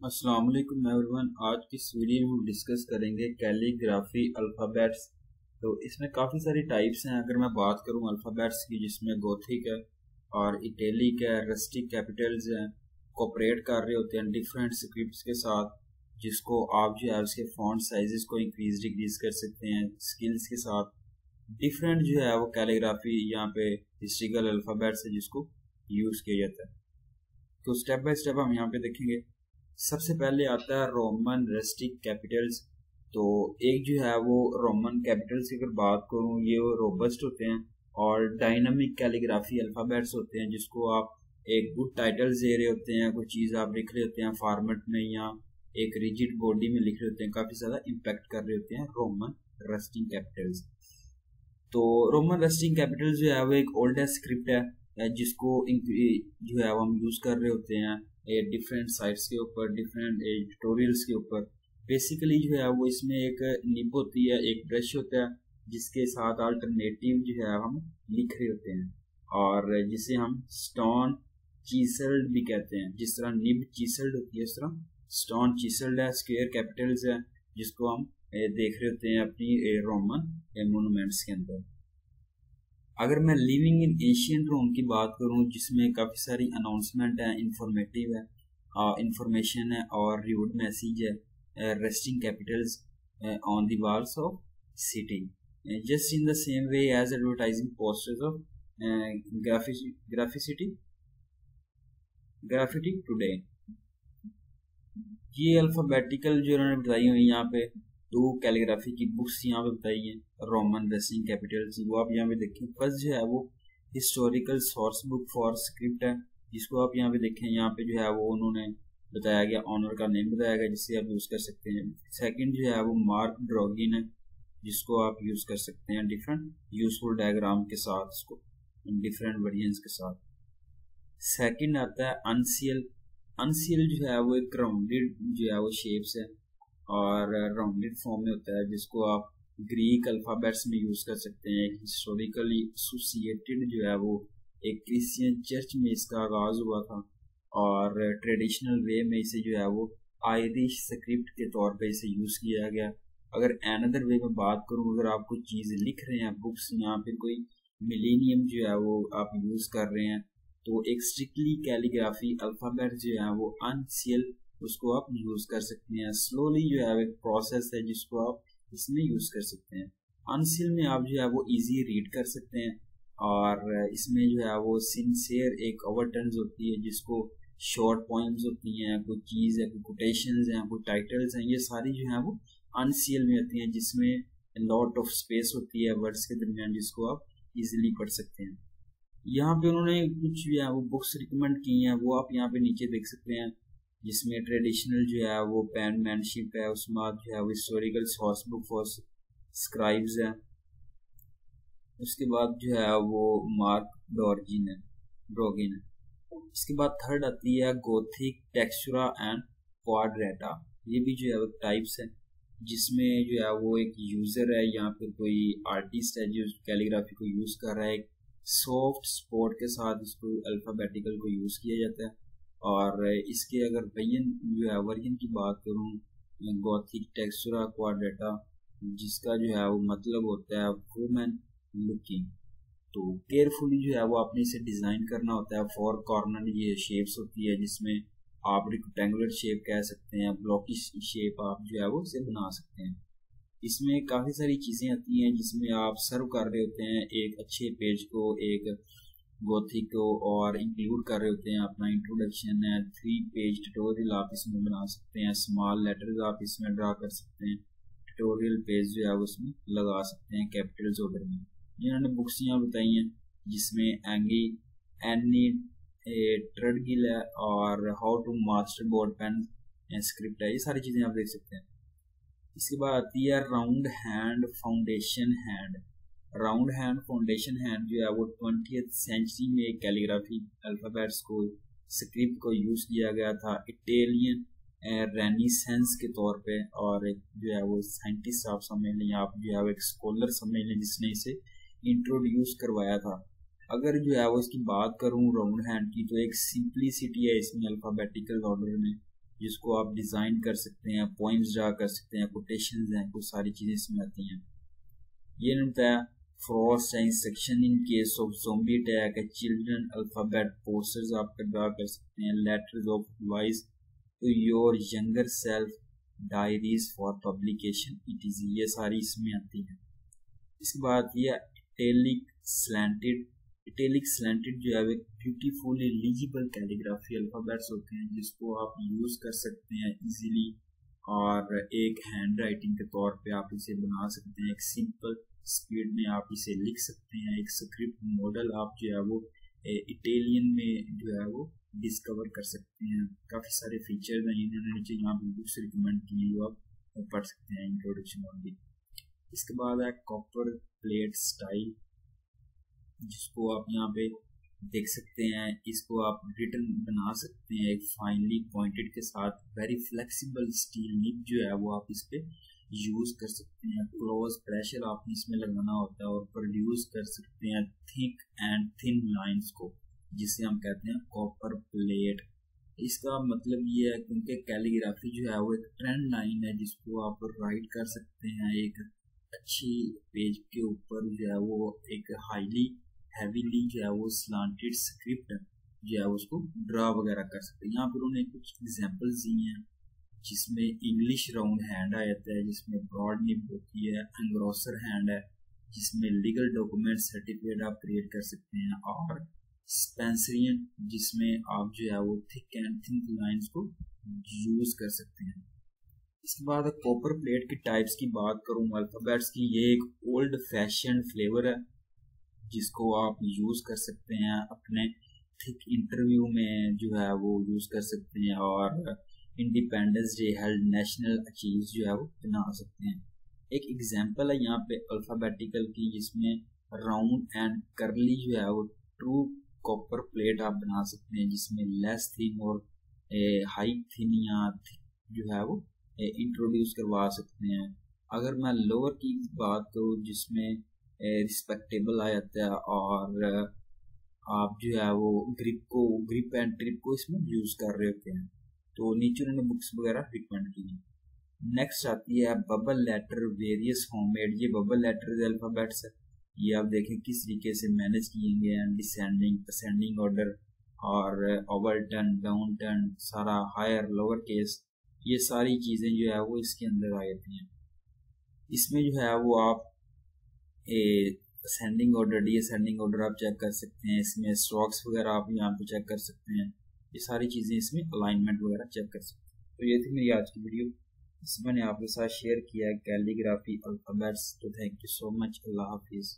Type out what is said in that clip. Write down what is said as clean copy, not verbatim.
अस्सलाम वालेकुम एवरीवन। आज की इस वीडियो में हम डिस्कस करेंगे कैलीग्राफी अल्फ़ाबेट्स। तो इसमें काफ़ी सारी टाइप्स हैं। अगर मैं बात करूं अल्फ़ाबेट्स की, जिसमें गोथिक है और इटैलिक है, रस्टिक कैपिटल्स हैं, कोऑपरेट कर रहे होते हैं डिफरेंट स्क्रिप्ट्स के साथ, जिसको आप जो है उसके फॉन्ट साइजेस को इंक्रीज डिक्रीज कर सकते हैं स्किल्स के साथ। डिफरेंट जो है वो कैलीग्राफी यहाँ पे हिस्ट्रिकल अल्फ़ाबेट्स है जिसको यूज़ किया जाता है। तो स्टेप बाय स्टेप हम यहाँ पे देखेंगे। सबसे पहले आता है रोमन रस्टिक कैपिटल्स। तो एक जो है वो रोमन कैपिटल्स की अगर बात करूँ, ये रोबस्ट होते हैं और डायनामिक कैलीग्राफी अल्फाबेट्स होते हैं, जिसको आप एक गुड टाइटल्स दे रहे होते हैं, कोई चीज़ आप लिख रहे होते हैं फॉर्मेट में या एक रिजिड बॉडी में लिख रहे होते हैं, काफ़ी ज़्यादा इम्पेक्ट कर रहे होते हैं रोमन रस्टिंग कैपिटल्स। तो रोमन रस्टिंग कैपिटल्स जो है वो एक ओल्डेस्ट स्क्रिप्ट है जिसको जो है वो हम यूज़ कर रहे होते हैं डिफरेंट साइट्स के ऊपर, डिफरेंट ट्यूटोरियल्स के ऊपर। बेसिकली जो है वो इसमें एक निब होती है, एक ब्रश होता है, जिसके साथ अल्टरनेटिव जो है हम लिख रहे होते हैं, और जिसे हम स्टोन चीसल्ड भी कहते हैं। जिस तरह निब चीसल्ड होती है, इस तरह स्टोन चीसल्ड है। स्क्वायर कैपिटल्स है जिसको हम देख रहे होते हैं अपनी रोमन मोनूमेंट्स के अंदर। अगर मैं लिविंग इन एशियंट रोम की बात करूं, जिसमें काफ़ी सारी अनाउंसमेंट है, इंफॉर्मेटिव है, इंफॉर्मेशन है और रिवॉर्ड मैसेज है, resting capitals on the walls of city, just in the same way as advertising posters of graffiti today. ये अल्फाबेटिकल जो उन्होंने बताई हुई यहाँ पे दो कैलीग्राफी की बुक्स यहाँ पे बताई है, रोमन रेसिंग कैपिटल्स, वो आप यहाँ पे देखें। फर्स्ट जो है वो historical source book for script है, जिसको आप यहाँ पे देखें। यहाँ पे जो है वो उन्होंने बताया गया, ऑनर का नेम बताया गया, जिससे आप यूज़ कर सकते हैं। सेकंड जो है वो मार्क ड्रॉगिन है, जिसको आप यूज़ कर सकते हैं डिफरेंट यूजफुल डायग्राम के साथ, इसको डिफरेंट वेरिएंट्स के साथ। सेकंड आता है अनसील। अनसील जो है वो एक राउंडेड जो है वो शेप्स है और राउंडेड फॉर्म में होता है, जिसको आप ग्रीक अल्फाबेट्स में यूज़ कर सकते हैं। एक हिस्टोरिकली एसोसिएटेड जो है वो एक क्रिश्चियन चर्च में इसका आगाज़ हुआ था, और ट्रेडिशनल वे में इसे जो है वो आयरिश स्क्रिप्ट के तौर पे इसे यूज़ किया गया। अगर अनदर वे में बात करूँ, अगर आप कुछ चीज़ लिख रहे हैं बुक्स, यहाँ पे कोई मिलेनियम जो है वो आप यूज़ कर रहे हैं, तो एक स्ट्रिक्टली कैलीग्राफी अल्फाबेट जो है वो अनसील, उसको आप यूज़ कर सकते हैं। स्लोली जो है एक प्रोसेस है जिसको आप इसमें यूज़ कर सकते हैं। अनसील में आप जो है वो इजी रीड कर सकते हैं, और इसमें जो है वो सिंसियर एक ओवरटर्न्स होती है, जिसको शॉर्ट पॉइंट्स होती हैं, कोई चीज़ है, कोई कोटेशंस हैं, कोई टाइटल्स हैं, ये सारी जो है वो अनसील में होती हैं, जिसमें लॉट ऑफ स्पेस होती है वर्ड्स के दरमियान, जिसको आप इजीली पढ़ सकते हैं। यहाँ पे उन्होंने कुछ जो है वो बुक्स रिकमेंड की हैं, वो आप यहाँ पे नीचे देख सकते हैं, जिसमें ट्रेडिशनल जो है वो पेनमैनशिप है, उसके बाद जो है वो historical source book for scribes है, उसके बाद जो है वो मार्क ड्रॉगिन है। इसके बाद थर्ड आती है गोथिक टेक्सचुरा एंड क्वाड्रेटा। ये भी जो है वो टाइप्स है, जिसमें जो है वो एक यूज़र है, यहाँ पे कोई आर्टिस्ट है जो कैलीग्राफी को यूज़ कर रहा है। सॉफ्ट स्पॉट के साथ इसको अल्फ़ाबेटिकल को यूज़ किया जाता है। और इसके अगर वर्जन की बात करूँ, गॉथिक टेक्सचुरा क्वाड्रेटा, जिसका जो है वो मतलब होता है वुमेन लुकिंग। तो केयरफुली जो है वो आपने इसे डिज़ाइन करना होता है। फोर कॉर्नर ये शेप्स होती है, जिसमें आप रेक्टेंगुलर शेप कह सकते हैं, ब्लॉकी शेप आप जो है वो इसे बना सकते हैं। इसमें काफ़ी सारी चीज़ें आती हैं, जिसमें आप सर्व कर रहे होते हैं एक अच्छे पेज को, एक गोथिक को, और इंक्लूड कर रहे होते हैं अपना इंट्रोडक्शन है, 3 पेज ट्यूटोरियल आप इसमें बना सकते हैं, स्मॉल लेटर्स आप इसमें ड्रा कर सकते हैं, ट्यूटोरियल पेज जो है उसमें लगा सकते हैं कैपिटल्स ऑर्डर में। जिन्होंने बुक्स यहाँ बताई हैं, जिसमें एनी ट्रेडगिल है और how to master board pen script है, ये सारी चीज़ें आप देख सकते हैं। इसके बाद आती है round hand foundation hand. Round hand foundation hand जो है वो 20th सेंचुरी में कैलीग्राफी अल्फ़ाबेट्स को स्क्रिप्ट को यूज़ किया गया था इटालियन रेनेसेंस के तौर पे, और जो है वो साइंटिस्ट आप समझ लें, आप जो है वो एक स्कॉलर समझ लें, जिसने इसे इंट्रोड्यूस करवाया था। अगर जो है वो इसकी बात करूँ राउंड हैंड की, तो एक सिंप्लिसिटी है इसमें अल्फ़ाबेटिकल ऑर्डर में, जिसको आप डिज़ाइन कर सकते हैं, पोइम्स ड्रा कर सकते हैं, कोटेशंस हैं, कुछ सारी चीज़ें इसमें आती हैं। ये नहीं बताया फ्रॉस्ट है, इंसेक्शन in case of zombie attack है, चिल्ड्रन अल्फ़ाबेट पोस्टर्स आप ड्रा कर सकते हैं, letters of advice to your younger self, diaries for publication ETC, ये सारी इसमें आती है। इसके बाद ये इटैलिक स्लैंटेड जो है एक ब्यूटीफुली लीजिबल कैलीग्राफी अल्फ़ाबेट्स होते हैं जिसको आप यूज़ कर सकते हैं इजीली, और एक हैंड राइटिंग के तौर पे आप इसे बना सकते हैं, एक सिंपल स्पीड में आप इसे लिख सकते हैं। एक स्क्रिप्ट मॉडल आप जो है वो इटालियन में जो है वो डिस्कवर कर सकते हैं। काफ़ी सारे फीचर्स हैं, इन्होंने नीचे यहाँ पे बुक्स रिकमेंड की है, आप पढ़ सकते हैं, इंट्रोडक्शन ओनली। इसके बाद है कॉपर प्लेट स्टाइल, जिसको आप यहाँ पे देख सकते हैं। इसको आप रिटर्न बना सकते हैं एक फाइनली पॉइंटेड के साथ। वेरी फ्लेक्सिबल स्टील निब जो है वो आप इस पे यूज कर सकते हैं। क्लोज प्रेशर आपने इसमें लगाना होता है और प्रोड्यूस कर सकते हैं थिक एंड थिन लाइंस को, जिसे हम कहते हैं कॉपर प्लेट। इसका मतलब ये है क्योंकि कैलीग्राफी जो है वो एक ट्रेंड लाइन है जिसको आप राइट कर सकते हैं एक अच्छी पेज के ऊपर जो है वो एक हाईली हैवीली जो है वो स्लांटेड स्क्रिप्ट जो है उसको ड्रा वगैरह कर सकते हैं। यहाँ पर उन्होंने कुछ एग्जांपल्स दी हैं जिसमें इंग्लिश राउंड हैंड आ जाता है, जिसमें ब्रॉड निब होती है, एनग्रॉसर हैंड है जिसमें लीगल डॉक्यूमेंट सर्टिफिकेट आप क्रिएट कर सकते हैं, और स्पेंसरियन जिसमें आप जो है वो थिक एंड थिन लाइंस को यूज कर सकते हैं। इसके बाद कॉपर प्लेट की टाइप्स की बात करूँ अल्फाबेट्स की, ये एक ओल्ड फैशन फ्लेवर है जिसको आप यूज कर सकते हैं अपने थिक इंटरव्यू में जो है वो यूज कर सकते हैं, और independence day held national achieve जो है वो बना सकते हैं। एक एग्जांपल है यहाँ पे अल्फाबेटिकल की जिसमें राउंड एंड कर्ली जो है वो ट्रू कॉपर प्लेट आप बना सकते हैं, जिसमें लेस थिन और हाई थिन या जो है वो इंट्रोड्यूस करवा सकते हैं। अगर मैं लोअर की बात करूँ जिसमें रिस्पेक्टेबल आ जाता है, और आप जो है वो ग्रिप एंड ट्रिप को इसमें यूज कर रहे होते हैं, तो नीचे उन्होंने बुक्स वगैरह रिकमेंड की है। नेक्स्ट आती है बबल लेटर वेरियस होममेड। ये बबल लेटर अल्फाबेट्स है, ये आप देखें किस तरीके से मैनेज किए गए हैं, डिसेंडिंग असेंडिंग ऑर्डर, और ओवर टर्न डाउन टर्न, सारा हायर लोअर केस, ये सारी चीज़ें जो है वो इसके अंदर आ जाती हैं। इसमें जो है वो आप असेंडिंग ऑर्डर डिसेंडिंग ऑर्डर आप चेक कर सकते हैं, इसमें स्ट्रोक्स वगैरह आप यहाँ पे चेक कर सकते हैं, ये सारी चीज़ें इसमें अलाइनमेंट वगैरह चेक कर सकते हैं। तो ये थी मेरी आज की वीडियो, इसमें मैंने आपके साथ शेयर किया है कैलीग्राफी अल्फाबेट्स। तो थैंक यू सो मच, अल्लाह हाफिज़।